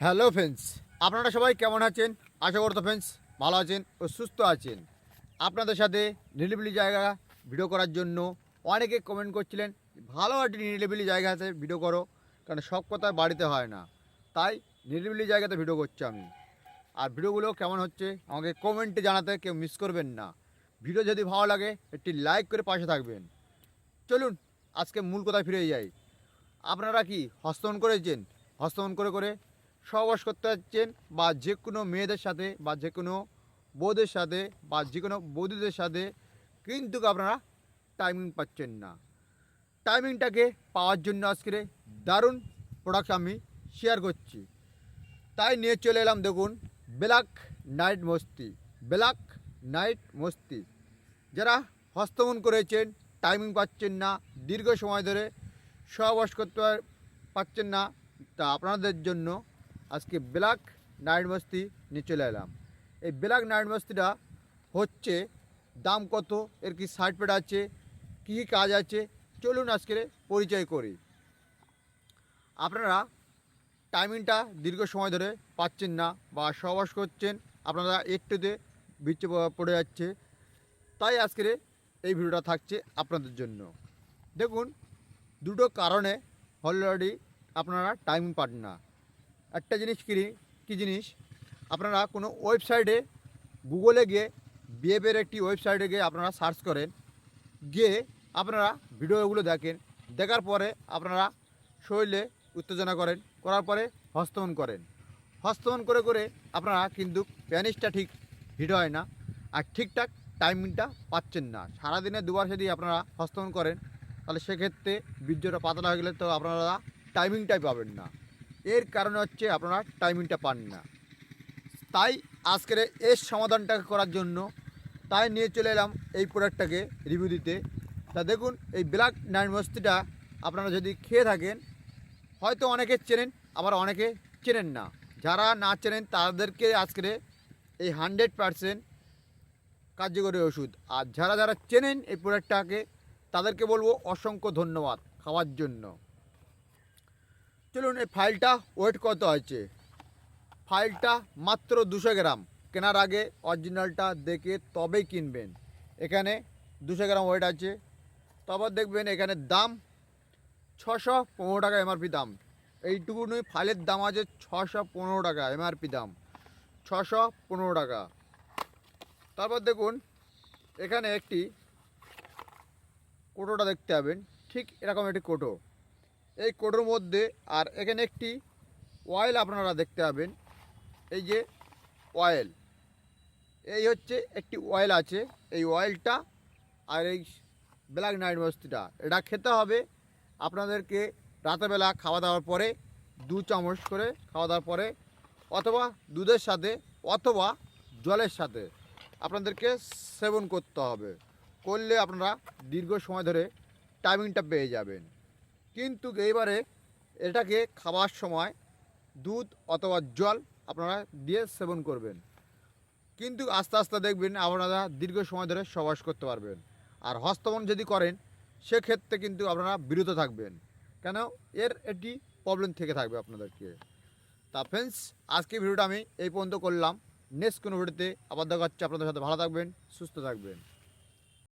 Hello friends, আপনারা সবাই কেমন আছেন? আশা করতো ফ্রেন্ডস ভালো আছেন ও সুস্থ আছেন। আপনাদের সাথে নিরিবিলি জায়গা ভিডিও করার জন্য অনেকে কমেন্ট করছিলেন, ভালো একটি নিরিবিলি জায়গাতে ভিডিও করো, কারণ সব কথা বাড়িতে হয় না। তাই নিরিবিলি জায়গাতে ভিডিও করছি আমি। আর ভিডিওগুলো কেমন হচ্ছে আমাকে কমেন্টে জানাতে কেউ মিস করবেন না। ভিডিও যদি ভালো লাগে একটি লাইক করে পাশে থাকবেন। চলুন আজকে মূল কথায় ফিরে যাই। আপনারা কি হস্তমন করেছেন? হস্তমন করে করে সহবাস করতে যাচ্ছেন, বা যে কোনো মেয়েদের সাথে বা যে কোনো বউদের সাথে বা যে কোনো বৌদিদের সাথে, কিন্তু আপনারা টাইমিং পাচ্ছেন না। টাইমিংটাকে পাওয়ার জন্য আজকের দারুণ প্রোডাক্ট আমি শেয়ার করছি। তাই নিয়ে চলে এলাম, দেখুন, ব্ল্যাক নাইট মস্তি। ব্ল্যাক নাইট মস্তি যারা হস্তমন করেছেন, টাইমিং পাচ্ছেন না, দীর্ঘ সময় ধরে সহবাস করতে পারছেন না, তা আপনাদের জন্য আজকে ব্ল্যাক নাইট মস্তি নিয়ে চলে এলাম। এই ব্ল্যাক নাইট মস্তিটা হচ্ছে, দাম কত, এর কি সাইড প্যাড আছে, কী কী কাজ আছে, চলুন আজকে পরিচয় করি। আপনারা টাইমিংটা দীর্ঘ সময় ধরে পাচ্ছেন না বা সহবাস করছেন, আপনারা একটুতে বিচ্ছে পড়ে যাচ্ছে, তাই আজকের এই ভিডিওটা থাকছে আপনাদের জন্য। দেখুন, দুটো কারণে অলরেডি আপনারা টাইমিং পান না। একটা জিনিস কী জিনিস, আপনারা কোনো ওয়েবসাইটে গুগলে গিয়ে, বিএফের একটি ওয়েবসাইটে গিয়ে আপনারা সার্চ করেন, গিয়ে আপনারা ভিডিওগুলো দেখেন, দেখার পরে আপনারা শরীরে উত্তেজনা করেন, করার পরে হস্তমন করেন। হস্তমন করে করে আপনারা কিন্তু প্যানিসটা ঠিক হিট হয় না, আর ঠিকঠাক টাইমিংটা পাচ্ছেন না। সারাদিনে দুবার যদি আপনারা হস্তমন করেন, তাহলে সেক্ষেত্রে বীর্যটা পাতলা হয়ে গেলে তো আপনারা টাইমিংটাই পাবেন না। এর কারণে হচ্ছে আপনারা টাইমিংটা পান না। তাই আজকের এর সমাধানটা করার জন্য তাই নিয়ে চলে এলাম এই প্রোডাক্টটাকে রিভিউ দিতে। তা দেখুন, এই ব্ল্যাক নাইট মস্তিটা আপনারা যদি খেয়ে থাকেন, হয়তো অনেকে চেনেন, আবার অনেকে চেনেন না। যারা না চেনেন তাদেরকে আজকের এই 100% কার্যকরী ওষুধ, আর যারা যারা চেনেন এই প্রোডাক্টটাকে, তাদেরকে বলবো অসংখ্য ধন্যবাদ খাওয়ার জন্য। চলুন, এই ফাইলটা ওয়েট কত আছে। ফাইলটা মাত্র 200 গ্রাম। কেনার আগে অরিজিনালটা দেখে তবেই কিনবেন। এখানে 200 গ্রাম ওয়েট আছে। তারপর দেখবেন এখানে দাম 615 টাকা এমআরপি দাম। এইটুকুনি ফাইলের দাম আছে 615 টাকা এমআরপি দাম, 615 টাকা। তারপর দেখুন, এখানে একটি কোটোটা দেখতে পাবেন, ঠিক এরকম একটি কোটো। এই কোটোর মধ্যে আর এখানে একটি অয়েল আপনারা দেখতে পাবেন, এই যে অয়েল, এই হচ্ছে একটি অয়েল আছে। এই অয়েলটা আর এই ব্ল্যাক নাইট মস্তিটা, এটা খেতে হবে আপনাদেরকে রাতেরবেলা খাওয়া দাওয়ার পরে 2 চামচ করে খাওয়া দাওয়ার পরে, অথবা দুধের সাথে অথবা জলের সাথে আপনাদেরকে সেবন করতে হবে। করলে আপনারা দীর্ঘ সময় ধরে টাইমিংটা পেয়ে যাবেন। কিন্তু এইবারে এটাকে খাওয়ার সময় দুধ অথবা জল আপনারা দিয়ে সেবন করবেন, কিন্তু আস্তে আস্তে দেখবেন আপনারা দীর্ঘ সময় ধরে সহবাস করতে পারবেন। আর হস্তমন যদি করেন, সেক্ষেত্রে কিন্তু আপনারা বিরত থাকবেন, কেন এর একটি প্রবলেম থেকে থাকবে আপনাদেরকে। তা ফ্রেন্ডস, আজকে ভিডিওটা আমি এই পর্যন্ত করলাম। নেক্সট কোনো ভিডিওতে আবার দেখা হচ্ছে আপনাদের সাথে। ভালো থাকবেন, সুস্থ থাকবেন।